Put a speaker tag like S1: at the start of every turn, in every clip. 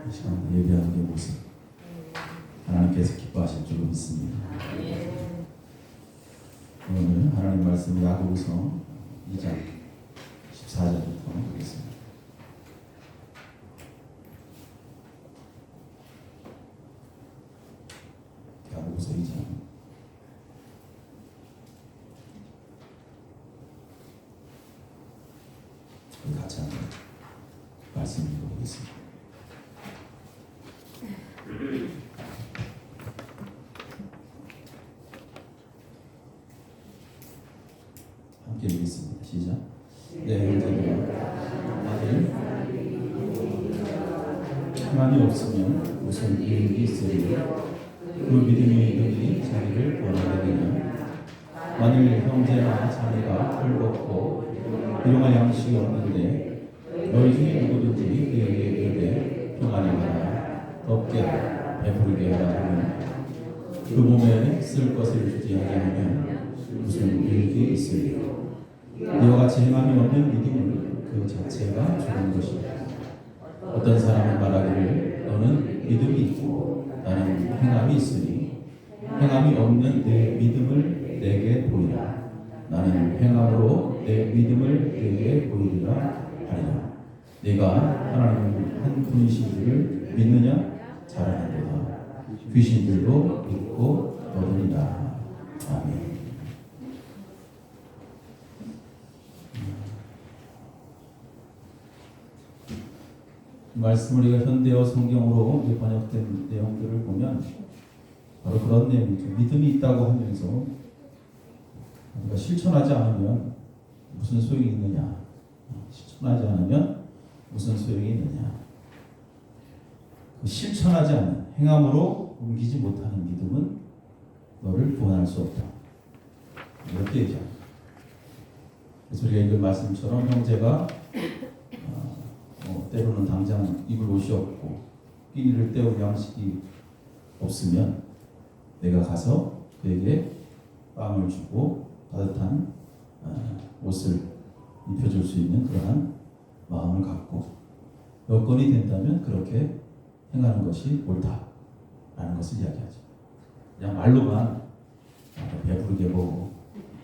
S1: 이 시간 예배하는 게 모습 하나님께서 기뻐하실 줄로 믿습니다. 오늘 하나님 말씀 야고보서 2장 14절부터 보겠습니다. 야고보서 2장 우리 같이 한번 말씀 읽어보겠습니다. 함께 읽겠습니다. 시작. 네, 형제들아, 아들 희망이 없으면 무슨 유익이 있으리요? 그 믿음이 너희 자기를 원하게 되냐? 만일 형제나 자매가 헐벗고 일용할 양식이 없는데 너희 중에 누구든지 그에게 이르되 평안히 하라, 덥게 하라, 배부르게 하라 하면 그 몸에 쓸 것을 주지 아니하면 무슨 유익이 있으리요? 이와 같이 행함이 없는 믿음은 그 자체가 죽은 것이다. 어떤 사람은 말하기를 너는 믿음이 있고 나는 행함이 있으니 행함이 없는 내 믿음을 내게 보이라. 나는 행함으로 내 믿음을 내게 보이리라 하리라. 네가 하나님은 한 분이신 줄을 믿느냐? 잘하는도다. 귀신들도 믿고 얻으리라. 아멘. 말씀을 우리가 현대어 성경으로 번역된 내용들을 보면 바로 그런 내용이죠. 믿음이 있다고 하면서 우리가 실천하지 않으면 무슨 소용이 있느냐? 실천하지 않으면 무슨 소용이 있느냐? 그 실천하지 않는 행함으로 옮기지 못하는 믿음은 너를 구원할 수 없다. 이렇게 얘기합니다. 그래서 우리가 읽은 말씀처럼 형제가 때로는 당장 입을 옷이 없고 끼니를 때울 양식이 없으면 내가 가서 그에게 빵을 주고 따뜻한 옷을 입혀줄 수 있는 그러한 마음을 갖고 여건이 된다면 그렇게 행하는 것이 옳다라는 것을 이야기하죠. 그냥 말로만 배부르게 먹고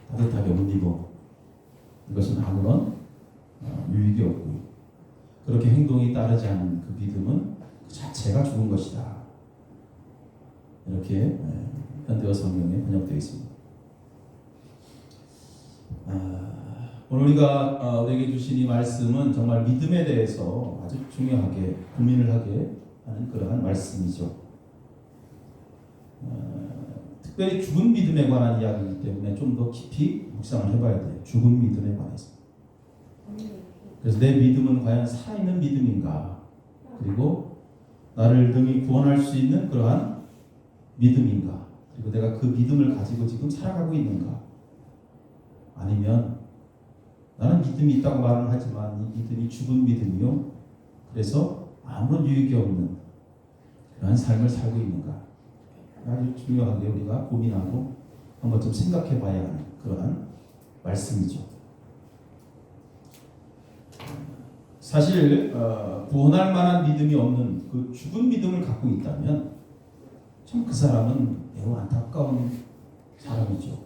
S1: 따뜻하게 옷 입어 이것은 아무런 유익이 없고 그렇게 행동이 따르지 않는 그 믿음은 그 자체가 죽은 것이다. 이렇게 현대어 성경에 번역되어 있습니다. 오늘 우리가 우리에게 주신 이 말씀은 정말 믿음에 대해서 아주 중요하게 고민을 하게 하는 그러한 말씀이죠. 특별히 죽은 믿음에 관한 이야기이기 때문에 좀 더 깊이 묵상을 해봐야 돼요. 죽은 믿음에 관해서. 그래서 내 믿음은 과연 살아있는 믿음인가? 그리고 나를 능히 구원할 수 있는 그러한 믿음인가? 그리고 내가 그 믿음을 가지고 지금 살아가고 있는가? 아니면 나는 믿음이 있다고 말은 하지만 이 믿음이 죽은 믿음이요. 그래서 아무런 유익이 없는 그러한 삶을 살고 있는가? 아주 중요하게 우리가 고민하고 한번 좀 생각해 봐야 하는 그러한 말씀이죠. 사실 구원할 만한 믿음이 없는 그 죽은 믿음을 갖고 있다면 참 그 사람은 매우 안타까운 사람이죠.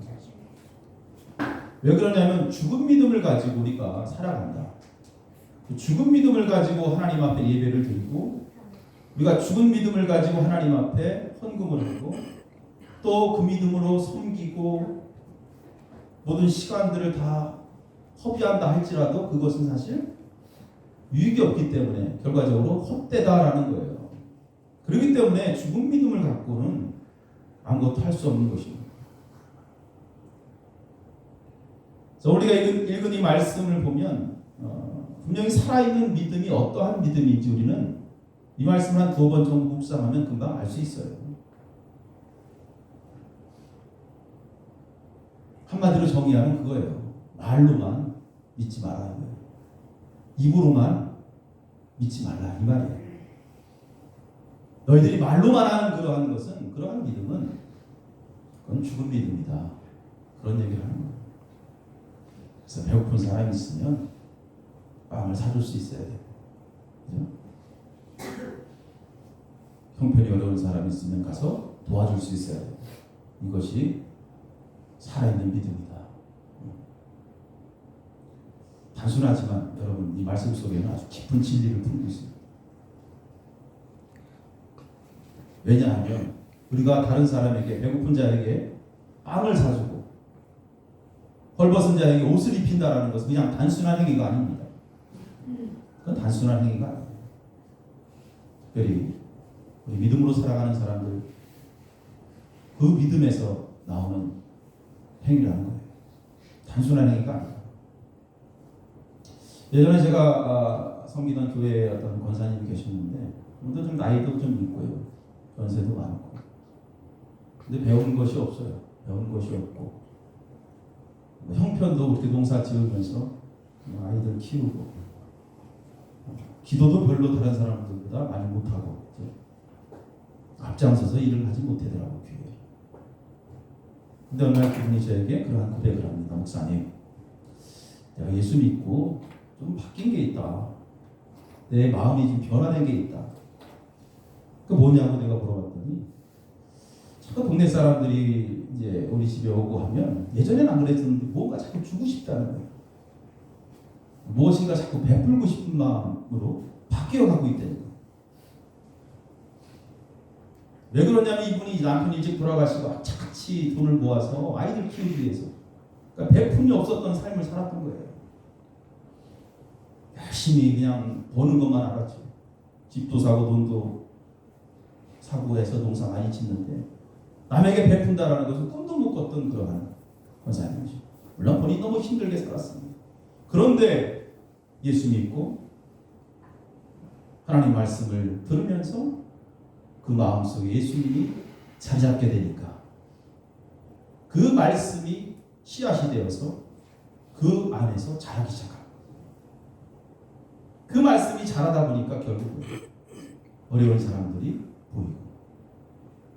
S1: 왜 그러냐면 죽은 믿음을 가지고 우리가 살아간다. 그 죽은 믿음을 가지고 하나님 앞에 예배를 드리고 우리가 죽은 믿음을 가지고 하나님 앞에 헌금을 하고 또 그 믿음으로 섬기고 모든 시간들을 다 허비한다 할지라도 그것은 사실 유익이 없기 때문에 결과적으로 헛되다라는 거예요. 그렇기 때문에 죽은 믿음을 갖고는 아무것도 할 수 없는 것입니다. 그래서 우리가 읽은 이 말씀을 보면 분명히 살아있는 믿음이 어떠한 믿음인지 우리는 이 말씀을 한 2번 정도 묵상하면 금방 알 수 있어요. 한마디로 정의하면 그거예요. 말로만 믿지 말라는 거예요. 입으로만 믿지 말라 이 말이에요. 너희들이 말로만 하는 그러한 것은 그러한 믿음은 그건 죽은 믿음이다. 그런 얘기를 하는 거예요. 그래서 배고픈 사람이 있으면 빵을 사줄 수 있어야 돼요. 그죠? 형편이 어려운 사람이 있으면 가서 도와줄 수 있어야 돼요. 이것이 살아있는 믿음이다. 단순하지만 여러분 이 말씀 속에는 아주 깊은 진리를 품고 있습니다. 왜냐하면 우리가 다른 사람에게, 배고픈 자에게 빵을 사주고 헐벗은 자에게 옷을 입힌다라는 것은 그냥 단순한 행위가 아닙니다. 그건 단순한 행위가 아니에요. 특별히 우리 믿음으로 살아가는 사람들, 그 믿음에서 나오는 행위라는 거예요. 단순한 행위가 아니다. 예전에 제가 섬기던 교회에 어떤 권사님이 계셨는데, 오늘도 좀 나이도 좀 있고요, 연세도 많고, 근데 배운 것이 없어요. 배운 것이 없고, 형편도 그렇게 농사 지으면서 아이들 키우고, 기도도 별로 다른 사람들보다 많이 못하고, 앞장서서 일을 하지 못하더라고요, 교회에. 근데 어느 날 그분이 저에게 그러한 고백을 합니다. 목사님, 내가 예수 믿고 좀 바뀐 게 있다. 내 마음이 좀 변화된 게 있다. 그 뭐냐고 내가 물어봤더니, 자꾸 동네 사람들이 이제 우리 집에 오고 하면, 예전에는 안 그랬었는데 뭔가 자꾸 주고 싶다는 거예요. 무엇인가 자꾸 베풀고 싶은 마음으로 바뀌어 가고 있다는 거예요. 왜 그러냐면 이분이 남편이 일찍 돌아가시고 착같이 돈을 모아서 아이들 키우기 위해서, 그러니까 베품이 없었던 삶을 살았던 거예요. 열심히 그냥 버는 것만 알았죠. 집도 사고 돈도 사고 해서 농사 많이 짓는데 남에게 베푼다라는 것은 꿈도 못 꿨던 그러한 권사님이죠. 물론 본인이 너무 힘들게 살았습니다. 그런데 예수 믿고 하나님 말씀을 들으면서 그 마음속에 예수님이 자리 잡게 되니까 그 말씀이 씨앗이 되어서 그 안에서 자라기 시작합니다. 그 말씀이 자라다 보니까 결국은 어려운 사람들이 보이고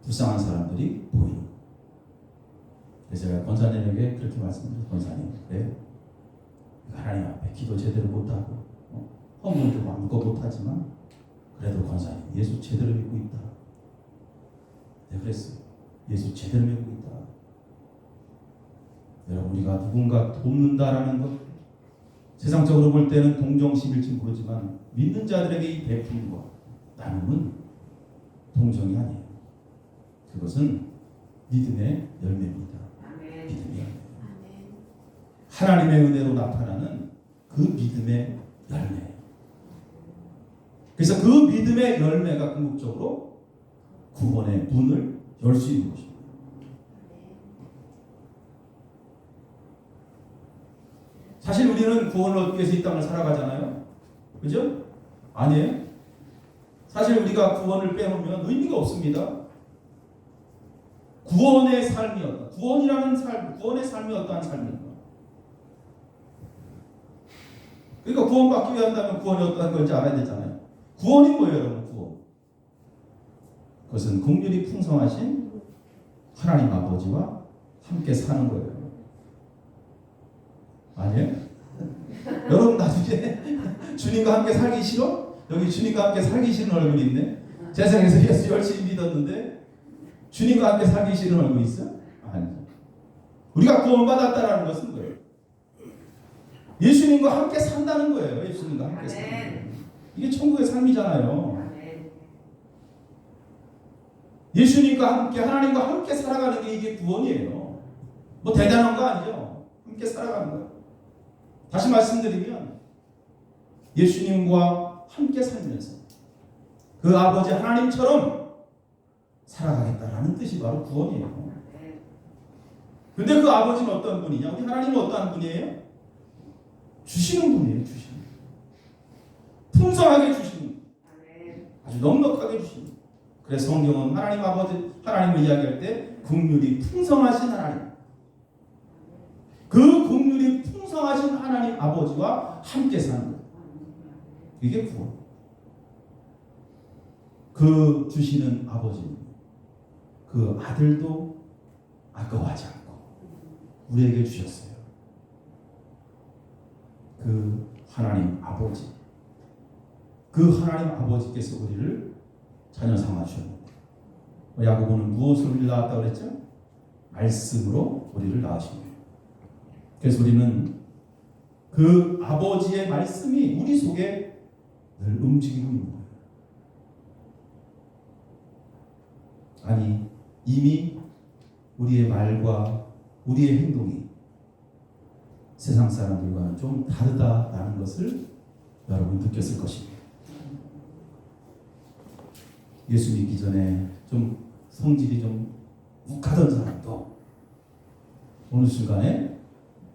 S1: 불쌍한 사람들이 보이고, 그래서 제가 권사님에게 그렇게 말씀드렸어요. 권사님, 그래, 하나님 앞에 기도 제대로 못하고 헌금도 아무것도 못하지만 그래도 권사님 예수 제대로 믿고 있다. 네, 그랬어요. 예수 제대로 믿고 있다. 여러분, 우리가 누군가 돕는다라는 것, 세상적으로 볼 때는 동정심일지 모르지만 믿는 자들에게 이 베풀과 나눔은 동정이 아니에요. 그것은 믿음의 열매입니다. 아멘. 믿음의 열매. 아멘. 하나님의 은혜로 나타나는 그 믿음의 열매. 그래서 그 믿음의 열매가 궁극적으로 구원의 문을 열 수 있는 것입니다. 사실 우리는 구원을 얻기 위해서 이 땅을 살아가잖아요. 그죠? 아니에요? 사실 우리가 구원을 빼놓으면 의미가 없습니다. 구원의 삶이 어떤, 구원이라는 삶, 구원의 삶이 어떠한 삶인가? 그러니까 구원받기 위한다면 구원이 어떠한 건지 알아야 되잖아요. 구원이 뭐예요, 여러분? 구원. 그것은 긍휼이 풍성하신 하나님 아버지와 함께 사는 거예요. 아니에요? 여러분 나중에 주님과 함께 살기 싫어? 여기 주님과 함께 살기 싫은 얼굴이 있네. 세상에서 예수 열심히 믿었는데 주님과 함께 살기 싫은 얼굴이 있어? 아니죠. 우리가 구원받았다라는 것은 뭐예요? 예수님과 함께 산다는 거예요. 예수님과 함께 산다는 거예요. 이게 천국의 삶이잖아요. 예수님과 함께, 하나님과 함께 살아가는 게 이게 구원이에요. 뭐 대단한 거 아니죠. 함께 살아가는 거예요. 다시 말씀드리면 예수님과 함께 살면서 그 아버지 하나님처럼 살아가겠다라는 뜻이 바로 구원이에요. 근데 그 아버지는 어떤 분이냐? 우리 하나님은 어떠한 분이에요? 주시는 분이에요. 주시는 분. 풍성하게 주시는 분. 아주 넉넉하게 주시는 분. 그래서 성경은 하나님 아버지, 하나님을 이야기할 때 긍휼이 풍성하신 하나님, 그 긍휼이 풍성하신 하나님 아버지와 함께 사는 거예요. 이게 구원. 그 주시는 아버지는 그 아들도 아까워하지 않고 우리에게 주셨어요. 그 하나님 아버지, 그 하나님 아버지께서 우리를 자녀 삼아주셨는데 야고보는 무엇으로 우리를 낳았다고 그랬죠? 말씀으로 우리를 낳으신 거예요. 그래서 우리는 그 아버지의 말씀이 우리 속에 늘 움직이고 있는 거예요. 아니, 이미 우리의 말과 우리의 행동이 세상 사람들과는 좀 다르다라는 것을 여러분 느꼈을 것입니다. 예수 믿기 전에 좀 성질이 좀 욱하던 사람도 어느 순간에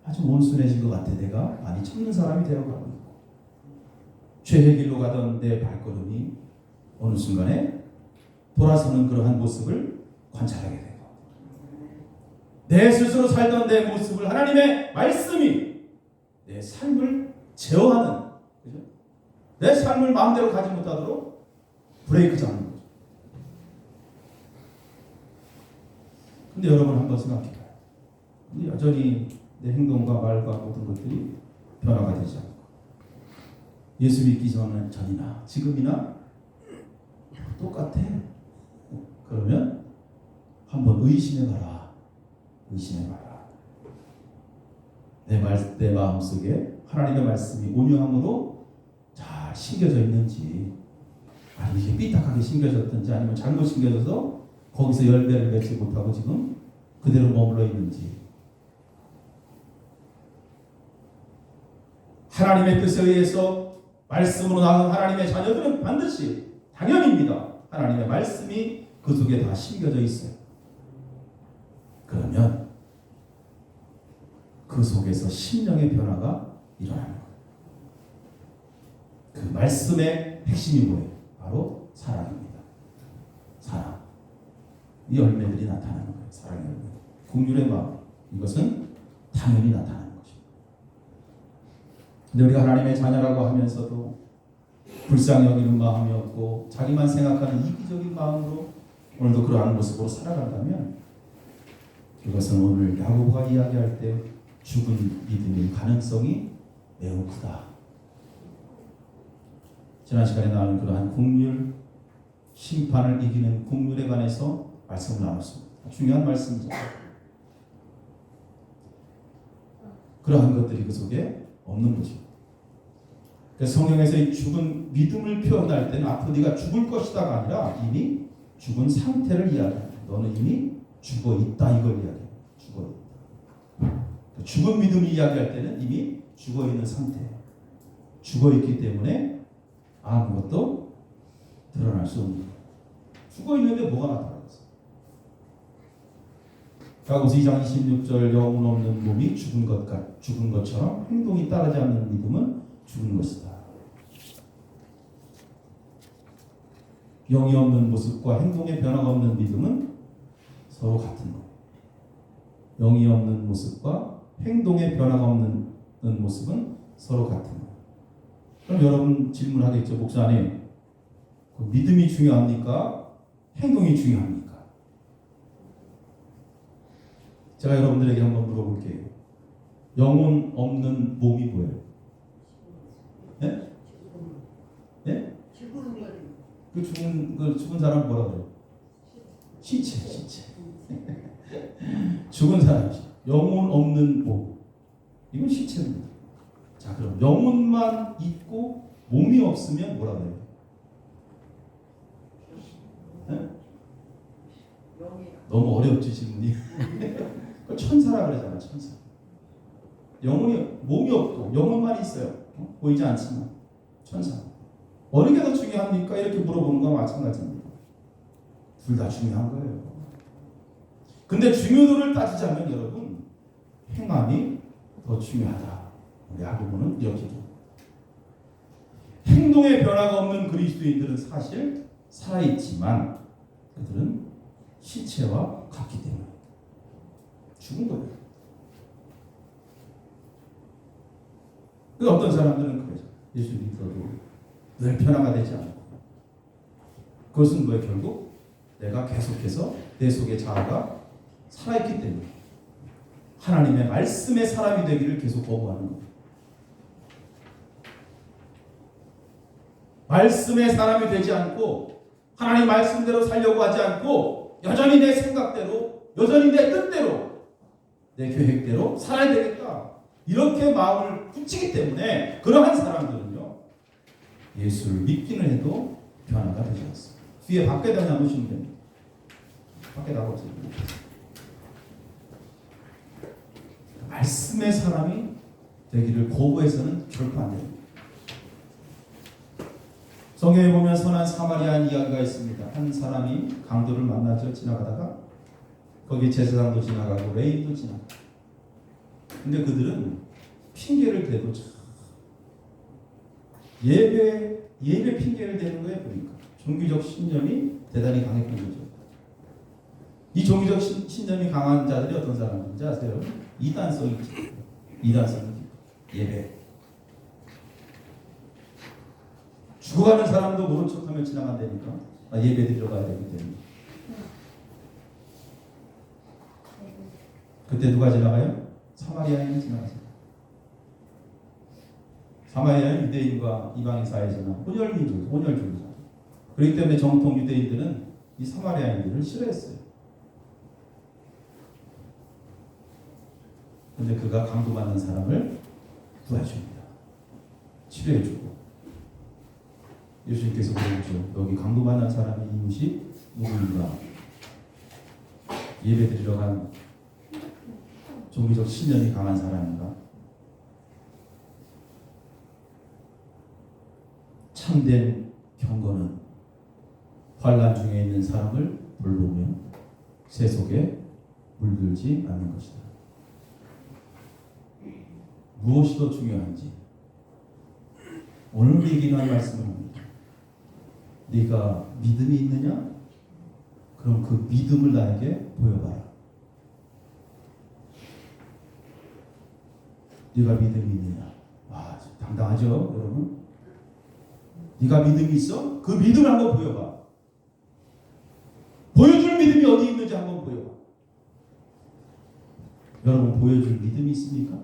S1: 아주 온순해진 것 같아. 내가 많이 참는 사람이 되어가고 있고, 죄의 길로 가던 내 발걸음이 어느 순간에 돌아서는 그러한 모습을 관찰하게 되고, 내 스스로 살던 내 모습을 하나님의 말씀이 내 삶을 제어하는, 그죠? 내 삶을 마음대로 가지 못하도록 브레이크 잡는 거죠. 근데 여러분 한번 생각해봐요. 근데 여전히 내 행동과 말과 모든 것들이 변화가 되지 않고, 예수 믿기 전이나 지금이나 똑같아. 그러면 한번 의심해봐라. 의심해봐라. 내 마음속에 하나님의 말씀이 온유함으로 잘 심겨져 있는지, 아니면 이게 삐딱하게 심겨졌든지, 아니면 잘못 심겨져서 거기서 열매를 맺지 못하고 지금 그대로 머물러 있는지. 하나님의 뜻에 의해서 말씀으로 낳은 하나님의 자녀들은 반드시 당연입니다. 하나님의 말씀이 그 속에 다 심겨져 있어요. 그러면 그 속에서 심령의 변화가 일어나는 거예요. 그 말씀의 핵심이 뭐예요? 바로 사랑입니다. 사랑. 이 열매들이 나타나는 거예요. 사랑의 열매. 긍휼의 마음. 이것은 당연히 나타나는 것입니다. 근데 우리가 하나님의 자녀라고 하면서도 불쌍히 여기는 마음이 없고 자기만 생각하는 이기적인 마음으로 오늘도 그러한 모습으로 살아간다면, 그것은 오늘 야고보가 이야기할 때 죽은 믿음의 가능성이 매우 크다. 지난 시간에 나눈 그러한 긍휼, 심판을 이기는 긍휼에 관해서 말씀을 나눴습니다. 중요한 말씀이죠. 그러한 것들이 그 속에 없는 거죠. 그래서 성경에서 이 죽은 믿음을 표현할 때는 앞으로 네가 죽을 것이다가 아니라 이미 죽은 상태를 이야기합니다. 너는 이미 죽어 있다, 이걸 이야기해요. 죽어 있다. 죽은 믿음을 이야기할 때는 이미 죽어 있는 상태예요. 죽어 있기 때문에 아무것도 드러날 수 없는 거예요. 죽어 있는데 뭐가 나타나겠어요? 야고보서 2장 26절 영혼 없는 몸이 죽은 것처럼 행동이 따르지 않는 믿음은 죽은 것이다. 영이 없는 모습과 행동의 변화가 없는 믿음은 서로 같은 거예요. 영이 없는 모습과 행동의 변화가 없는 모습은 서로 같은 거예요. 그럼 여러분 질문하겠죠. 목사님, 그 믿음이 중요합니까? 행동이 중요합니까? 제가 여러분들에게 한번 물어볼게요. 영혼 없는 몸이 뭐예요? 네? 네? 그 죽은 사람 뭐라 그래요? 시체. 죽은 사람이죠. 영혼 없는 몸. 이건 시체입니다. 자, 그럼 영혼만 있고 몸이 없으면 뭐라 그래요? 네? 너무 어렵지 질문이. 천사라 그러잖아. 천사. 몸이 없고 영혼만 있어요. 보이지 않지만 천사. 어느 게 더 중요합니까? 이렇게 물어보는 거와 마찬가지입니다. 둘 다 중요한 거예요. 근데 중요도를 따지자면 여러분, 행함이 더 중요하다. 우리 야고보는 이렇게 봅니다. 행동의 변화가 없는 그리스도인들은 사실 살아있지만 그들은 시체와 같기 때문에 죽은 거예요. 어떤 사람들은 그러죠. 예수 믿어도 늘 변화가 되지 않고, 그것은 뭐예요? 결국 내가 계속해서 내 속의 자아가 살아있기 때문에 하나님의 말씀의 사람이 되기를 계속 거부하는 거예요. 말씀의 사람이 되지 않고 하나님 말씀대로 살려고 하지 않고 여전히 내 생각대로, 여전히 내 뜻대로, 내 계획대로 살아야 되겠다. 이렇게 마음을 굳히기 때문에 그러한 사람들은요, 예수를 믿기는 해도 변화가 되지 않습니다. 뒤에 밖에다 나누시면 됩니다. 밖에 나가보세요. 말씀의 사람이 되기를 거부해서는 결코 안 됩니다. 성경에 보면 선한 사마리아인 이야기가 있습니다. 한 사람이 강도를 만나서 지나가다가 거기 제사장도 지나가고 레인도 지나가고, 근데 그들은 핑계를 대도 참 예배 핑계를 대는 거예요. 보니까 종교적 신념이 대단히 강했던 거죠. 이 종교적 신념이 강한 자들이 어떤 사람인지 아세요? 이단성이 예배. 죽어가는 사람도 모른 척하면 지나간다니까. 예배 드리러 가야 되기 때문에. 그때 누가 지나가요? 사마리아인이 지나가죠. 사마리아는 유대인과 이방인 사이지만 혼혈주의자. 그렇기 때문에 정통 유대인들은 이 사마리아인들을 싫어했어요. 그런데 그가 강도받는 사람을 구해줍니다. 치료해주고. 예수님께서 그러죠. 여기 강도받는 사람이 이웃이 누구인가? 예배 드리러 간 종교적 신념이 강한 사람인가? 참된 경건은 환난 중에 있는 사람을 돌보며 세속에 물들지 않는 것이다. 무엇이 더 중요한지 오늘 얘기한 말씀을 합니다. 네가 믿음이 있느냐? 그럼 그 믿음을 나에게 보여봐라. 네가 믿음이 있느냐? 와, 당당하죠, 여러분? 네가 믿음이 있어? 그 믿음을 한번 보여봐. 보여줄 믿음이 어디 있는지 한번 보여봐. 여러분, 보여줄 믿음이 있습니까?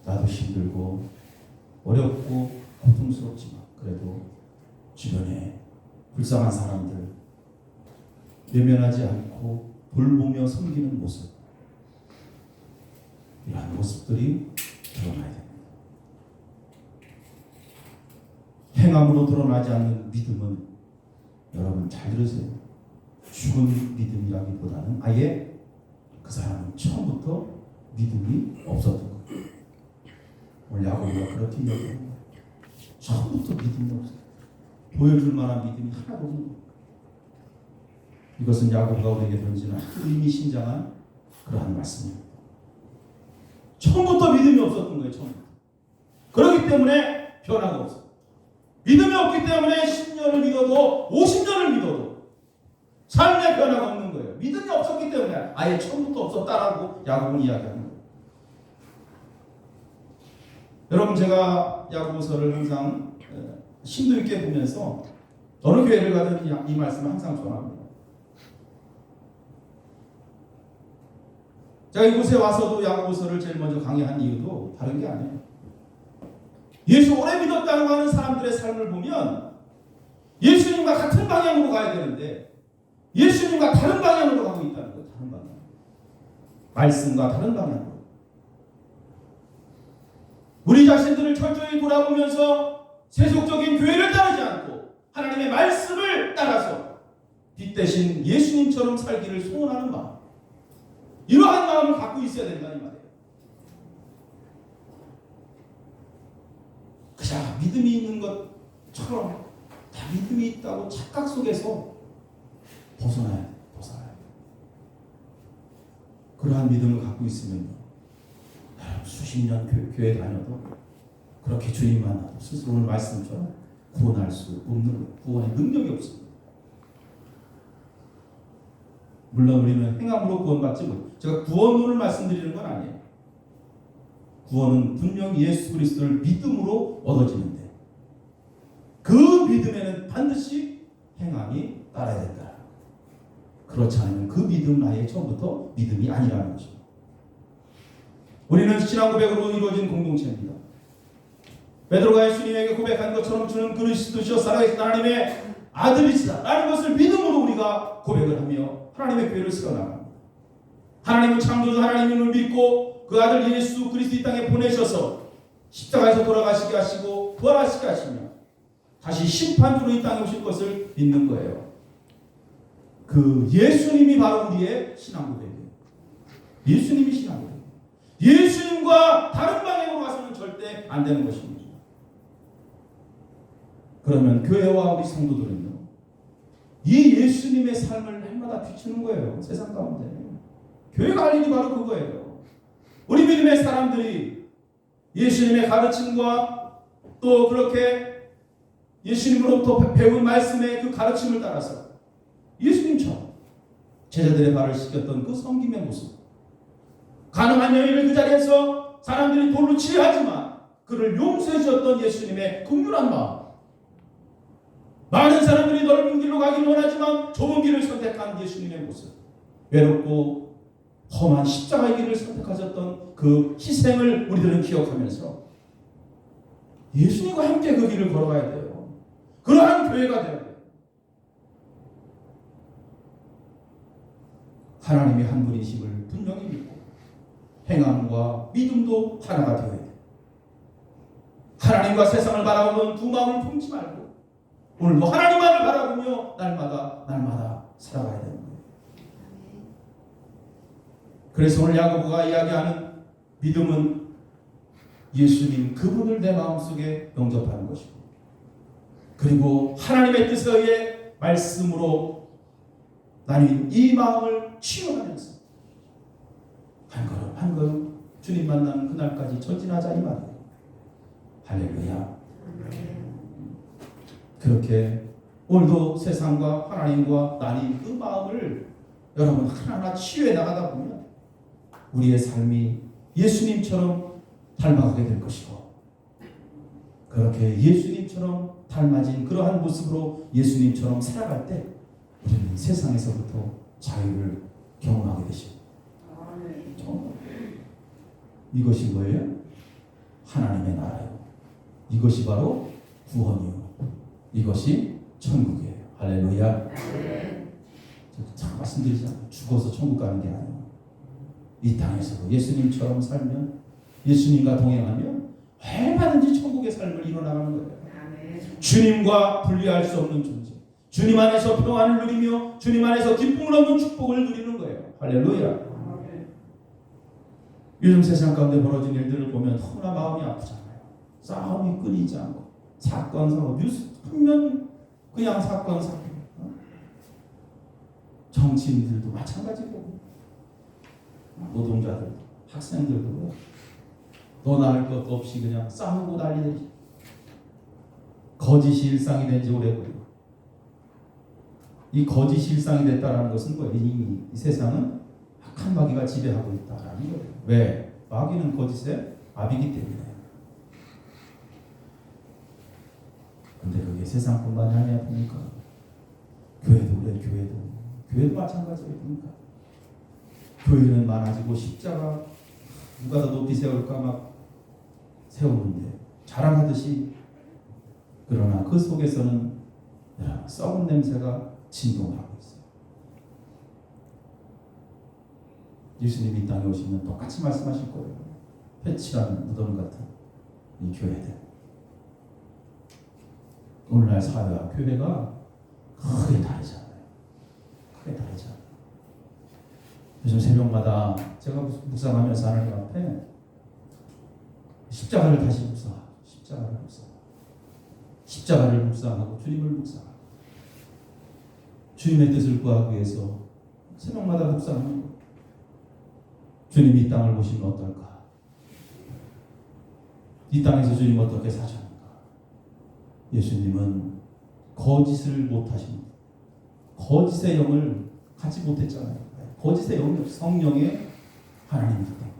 S1: 나도 힘들고 어렵고 고통스럽지만 그래도 주변에 불쌍한 사람들 외면하지 않고 돌보며 섬기는 모습, 이러한 모습들이 드러나야 됩니다. 행함으로 드러나지 않는 믿음은, 여러분 잘 들으세요, 죽은 믿음이라기보다는 아예 그 사람은 처음부터 믿음이 없었던 거예요. 오늘 야고보가 그렇게 이야기합니다. 처음부터 믿음이 없어요. 보여줄 만한 믿음이 하나도 없는 거예요. 이것은 야고보가 우리에게 던지는 의미심장한 그러한 말씀입니다. 처음부터 믿음이 없었던 거예요. 처음부터. 그렇기 때문에 변화가 없어요. 믿음이 없기 때문에 10년을 믿어도 50년을 믿어도 삶의 변화가 없는 거예요. 믿음이 없었기 때문에 아예 처음부터 없었다라고 야고보는 이야기합니다. 여러분, 제가 야고보서를 항상 심도 있게 보면서 어느 교회를 가든 이 말씀을 항상 전합니다. 제가 이곳에 와서도 야고보서를 제일 먼저 강의한 이유도 다른 게 아니에요. 예수 오래 믿었다고 하는 사람들의 삶을 보면 예수님과 같은 방향으로 가야 되는데 예수님과 다른 방향으로 가고 있다는 거예요. 다른 방향. 말씀과 다른 방향으로. 우리 자신들을 철저히 돌아보면서 세속적인 교회를 따르지 않고 하나님의 말씀을 따라서 빛 대신 예수님처럼 살기를 소원하는 마음, 이러한 마음을 갖고 있어야 된다는 말이에요. 그냥 믿음이 있는 것처럼 다 믿음이 있다고 착각 속에서 벗어나야 돼. 그러한 믿음을 갖고 있으면 수십 년 교회 다녀도 그렇게 주님 만나도 스스로 오늘 말씀처럼 구원할 수 없는 거예요. 구원의 능력이 없습니다. 물론 우리는 행함으로 구원받지 못해요. 제가 구원론을 말씀드리는 건 아니에요. 구원은 분명히 예수 그리스도를 믿음으로 얻어지는데 그 믿음에는 반드시 행함이 따라야 된다. 그렇지 않으면 그 믿음은 아예 처음부터 믿음이 아니라는 것입니다. 우리는 신앙 고백으로 이루어진 공동체입니다. 베드로가 예수님에게 고백한 것처럼 주는 그리스도시요 살아계신 하나님의 아들이시다 라는 것을 믿음으로 우리가 고백을 하며 하나님의 교회를 세워나갑니다. 하나님은 창조주 하나님을 믿고 그 아들 예수 그리스도 이 땅에 보내셔서 십자가에서 돌아가시게 하시고 부활하시게 하시며 다시 심판주로 이 땅에 오실 것을 믿는 거예요. 그 예수님이 바로 우리의 신앙 고백이에요. 예수님이 신앙 고백이에요. 예수님과 다른 방향으로 가서는 절대 안 되는 것입니다. 그러면 교회와 우리 성도들은요, 이 예수님의 삶을 날마다 비추는 거예요. 세상 가운데. 교회가 할 일이 바로 그거예요. 우리 믿음의 사람들이 예수님의 가르침과 또 그렇게 예수님으로부터 배운 말씀의 그 가르침을 따라서 예수님처럼 제자들의 발을 씻겼던 그 섬김의 모습, 가능한 여인을 그 자리에서 사람들이 돌로 치하지만 그를 용서해 주셨던 예수님의 긍휼한 마음, 많은 사람들이 넓은 길로 가기를 원하지만 좁은 길을 선택한 예수님의 모습, 외롭고 험한 십자가의 길을 선택하셨던 그 희생을 우리들은 기억하면서 예수님과 함께 그 길을 걸어가야 돼요. 그러한 교회가 되어야 돼요. 하나님이 한 분이심을 분명히 믿고 행함과 믿음도 하나가 되어야 돼요. 하나님과 세상을 바라보는 두 마음을 품지 말고 오늘도 하나님만을 바라보며 날마다 살아가야 되는 거예요. 그래서 오늘 야고보가 이야기하는 믿음은 예수님 그분을 내 마음속에 영접하는 것이고, 그리고 하나님의 뜻에 의해 말씀으로 나는 이 마음을 치유하면서 한 걸음 한 걸음 주님 만나는 그날까지 전진하자 이 말이에요. 할렐루야. 그렇게 오늘도 세상과 하나님과 나뉜 그 마음을 여러분 하나하나 치유해 나가다 보면 우리의 삶이 예수님처럼 닮아가게 될 것이고, 그렇게 예수님처럼 닮아진 그러한 모습으로 예수님처럼 살아갈 때 우리는 세상에서부터 자유를 경험하게 되십니다. 이것이 뭐예요? 하나님의 나라요. 이것이 바로 구원이요. 이것이 천국이에요. 할렐루야. 참 말씀드리잖아요. 죽어서 천국 가는 게 아니에요. 이 땅에서도 예수님처럼 살면, 예수님과 동행하면 얼마든지 천국의 삶을 이뤄나가는 거예요. 주님과 분리할 수 없는 존재, 주님 안에서 평안을 누리며 주님 안에서 기쁨을 얻는 축복을 누리는 거예요. 할렐루야. 요즘 세상 가운데 벌어진 일들을 보면 너무나 마음이 아프잖아요. 싸움이 끊이지 않고 사건 사고 뉴스 보면 그냥 사건 사고, 정치인들도 마찬가지고 노동자들도 학생들도 너나 할 것도 없이 그냥 싸우고 난리되지. 거짓이 일상이 된 지 오래고요. 이 거짓이 일상이 됐다는 것은 뭐예요? 이 세상은 악한 마귀가 지배하고 있다라는 거예요. 왜? 마귀는 거짓의 압이기 때문에. 근데 그게 세상뿐만이 아니야 보니까 교회도 그래. 교회도 마찬가지예요 보니까. 교회는 많아지고 십자가 누가 더 높이 세울까 막 세우는데 자랑하듯이, 그러나 그 속에서는 썩은 냄새가 진동하고 있어요. 예수님이 이 땅에 오시면 똑같이 말씀하실 거예요. 회칠한 무덤 같은 이 교회들. 오늘날 사회와 교회가 크게 다르잖아요. 크게 다르잖아요. 요즘 새벽마다 제가 묵상하면서 하나님 앞에 십자가를 다시 묵상하고, 십자가를 묵상하고 주님을 묵상하고 주님의 뜻을 구하기 위해서 새벽마다 묵상하는 거. 주님이 이 땅을 보시면 어떨까? 이 땅에서 주님 어떻게 사셨는가? 예수님은 거짓을 못하십니다. 거짓의 영을 갖지 못했잖아요. 거짓의 영이 성령의 하나님이기 때문에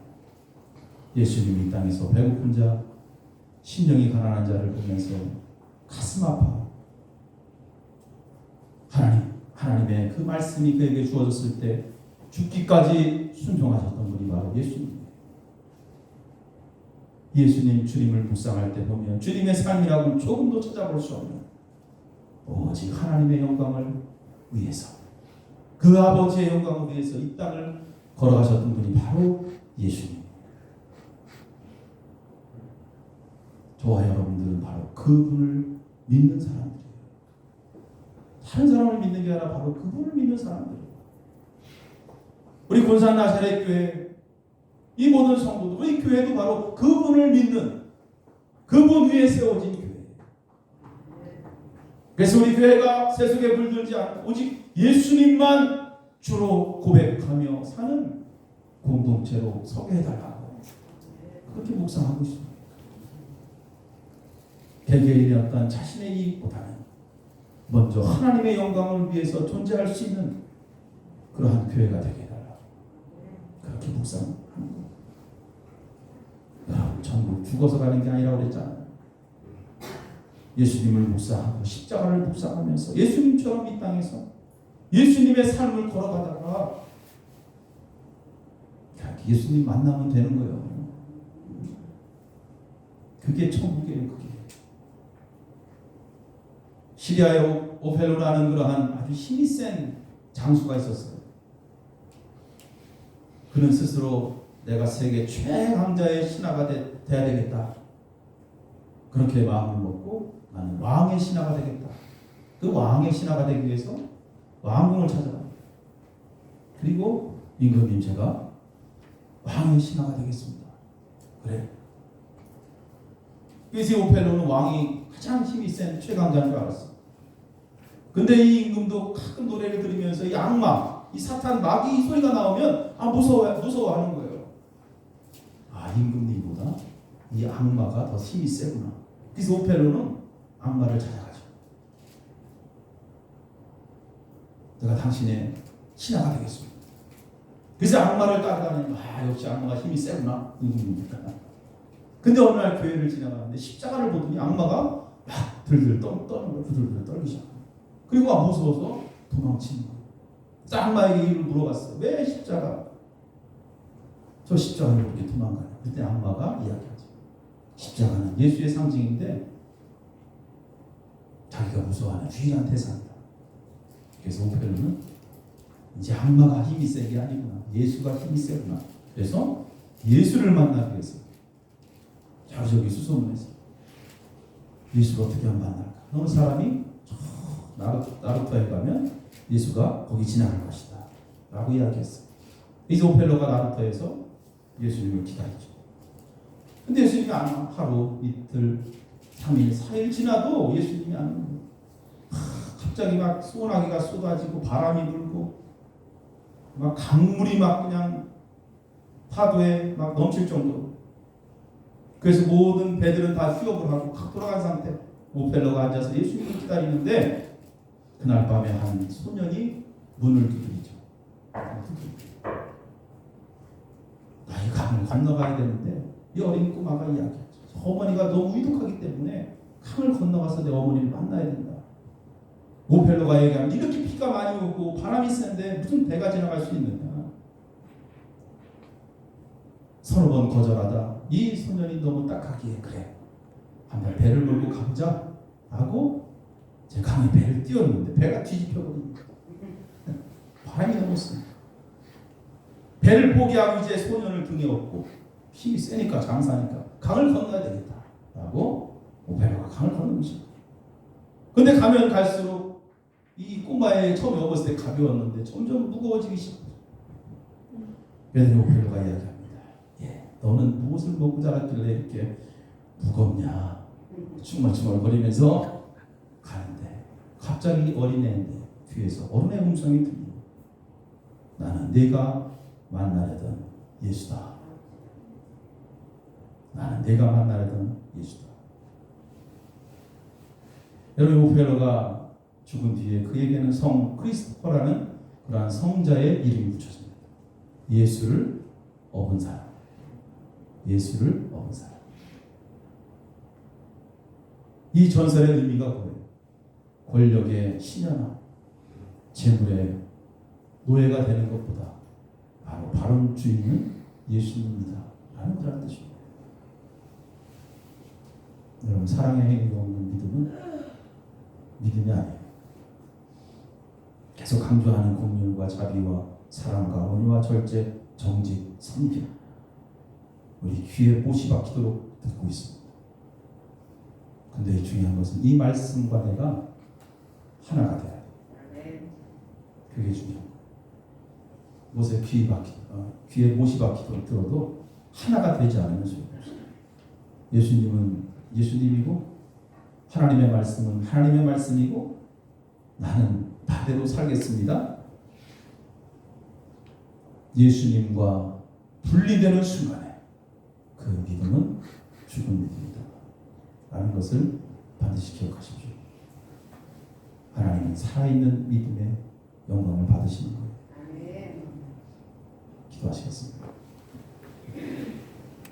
S1: 예수님이 이 땅에서 배고픈 자, 심령이 가난한 자를 보면서 가슴 아파 하나님의 그 말씀이 그에게 주어졌을 때 죽기까지 순종하셨던 분이 바로 예수님이에요. 주님을 묵상할 때 보면 주님의 삶이라고는 조금도 찾아볼 수 없는 오직 하나님의 영광을 위해서, 그 아버지의 영광을 위해서 이 땅을 걸어가셨던 분이 바로 예수님. 저와 여러분들은 바로 그분을 믿는 사람들이에요. 다른 사람을 믿는 게 아니라 바로 그분을 믿는 사람들이에요. 우리 군산 나사렛 교회, 이 모든 성도들, 우리 교회도 바로 그분을 믿는, 그분 위에 세워진 교회예요. 그래서 우리 교회가 세속에 물들지 않고 오직 예수님만 주로 고백하며 사는 공동체로 서게 해달라고 그렇게 묵상하고 있습니다. 개개인의 어떤 자신의 이익보다는 먼저 하나님의 영광을 위해서 존재할 수 있는 그러한 교회가 되게 해달라고 그렇게 묵상하는 거예요. 여러분, 전부 죽어서 가는 게 아니라고 그랬잖아요. 예수님을 묵상하고 십자가를 묵상하면서 예수님처럼 이 땅에서 예수님의 삶을 걸어가다가 예수님 만나면 되는 거예요. 그게 천국이에요. 그게 시리아의 오펠로라는 그러한 아주 힘이 센 장수가 있었어요. 그는 스스로 내가 세계 최강자의 신하가 돼야 되겠다, 그렇게 마음을 먹고 나는 왕의 신하가 되겠다. 그 왕의 신하가 되기 위해서 왕궁을 찾아갑니다. 그리고 임금님, 제가 왕의 신하가 되겠습니다. 그래. 그래서 오펠로는 왕이 가장 힘이 센 최강자인 줄 알았어. 근데 이 임금도 가끔 노래를 들으면서 이 악마, 이 사탄, 마귀 소리가 나오면 무서워하는 거예요. 아, 임금님보다 이 악마가 더 힘이 세구나. 그래서 오펠로는 악마를 찾아가죠. 내가 당신의 신하가 되겠습니다. 그래서 악마를 따라다니면 역시 악마가 힘이 세구나, 임금님이니까. 근데 어느 날 교회를 지나가는데 십자가를 보더니 악마가 막 들들 떠는 거예요. 부들부들 떨기 시작합니다. 그리고 무서워서 도망치는 거예요. 그래서 악마에게 이유를 물어봤어요. 왜 십자가? 저 십자가를 이렇게 도망가요. 그때 악마가 이야기하죠. 십자가는 예수의 상징인데 자기가 무서워하는 유일한 대상이다. 그래서 오펠로는 이제 악마가 힘이 센 게 아니구나, 예수가 힘이 세구나. 그래서 예수를 만나기 위해서 저기 수소문해서 예수를 어떻게 하면 만날까? 어느 사람이 나루터에 가면 예수가 거기 지나갈 것이다 라고 이야기했어요. 그래서 오펠로가 나루터에서 예수님을 기다리죠. 근데 예수님이 안 와. 하루, 이틀, 3일, 4일 지나도 예수님이 안 오는 거예요. 갑자기 막 소나기가 쏟아지고 바람이 불고 막 강물이 막 그냥 파도에 막 넘칠 정도로. 그래서 모든 배들은 다 휴업을 하고 각 돌아간 상태. 오펠로가 앉아서 예수님을 기다리는데 그날 밤에 한 소년이 문을 두드리죠. 이 강을 건너가야 되는데 이 어린 꼬마가 이야기하죠. 어머니가 너무 위독하기 때문에 강을 건너가서 내 어머니를 만나야 된다. 오펠로가 얘기하면 이렇게 비가 많이 오고 바람이 센데 무슨 배가 지나갈 수 있느냐. 서너 번 거절하다 이 소년이 너무 딱하기에 그래, 한번 배를 몰고 가보자 하고 제 강에 배를 띄웠는데 배가 뒤집혀버립니다. 바람이 너무 셉니다. 배를 포기하고 이제 소년을 등에 업고 힘이 세니까 장사니까 강을 건너야 되겠다 라고 오펠로가 강을 건너는 거죠. 근데 가면 갈수록 이 꼬마의 처음에 업었을 때 가벼웠는데 점점 무거워지기 시작해요. 그래서 오펠로가 이야기합니다. 너는 무엇을 먹고 자랐길래 이렇게 무겁냐. 중얼중얼거리면서 가는데 갑자기 어린애인데 뒤에서 어른의 음성이 들리고, 나는 네가 만나려던 예수다. 나는 네가 만나려던 예수다. 여러분, 오펠로가 죽은 뒤에 그에게는 성 크리스토퍼라는 그러한 성자의 이름이 붙여집니다. 예수를 업은 사람. 예수를 업은 사람. 이 전설의 의미가 뭐예요? 권력의 신현화, 재물의 노예가 되는 것보다 바로 바른 주인은 예수님입니다 라는 그런 뜻입니다. 여러분, 사랑의 행위가 없는 믿음은 믿음이 아니에요. 계속 강조하는 긍휼과 자비와 사랑과 온유와 절제, 정직, 섬김. 우리 귀에 못이 박히도록 듣고 있습니다. 근데 중요한 것은 이 말씀과 내가 하나가 돼야 돼. 그게 중요한 거예요. 못에 귀에 못이 박히도록 들어도 하나가 되지 않으면 소용없어요. 예수님은 예수님이고 하나님의 말씀은 하나님의 말씀이고 나는 나대로 살겠습니다. 예수님과 분리되는 순간에 그 믿음은 죽은 믿음이다 라는 것을 반드시 기억하십시오. 하나님은 살아있는 믿음의 영광을 받으시는 거예요. 기도하시겠습니다.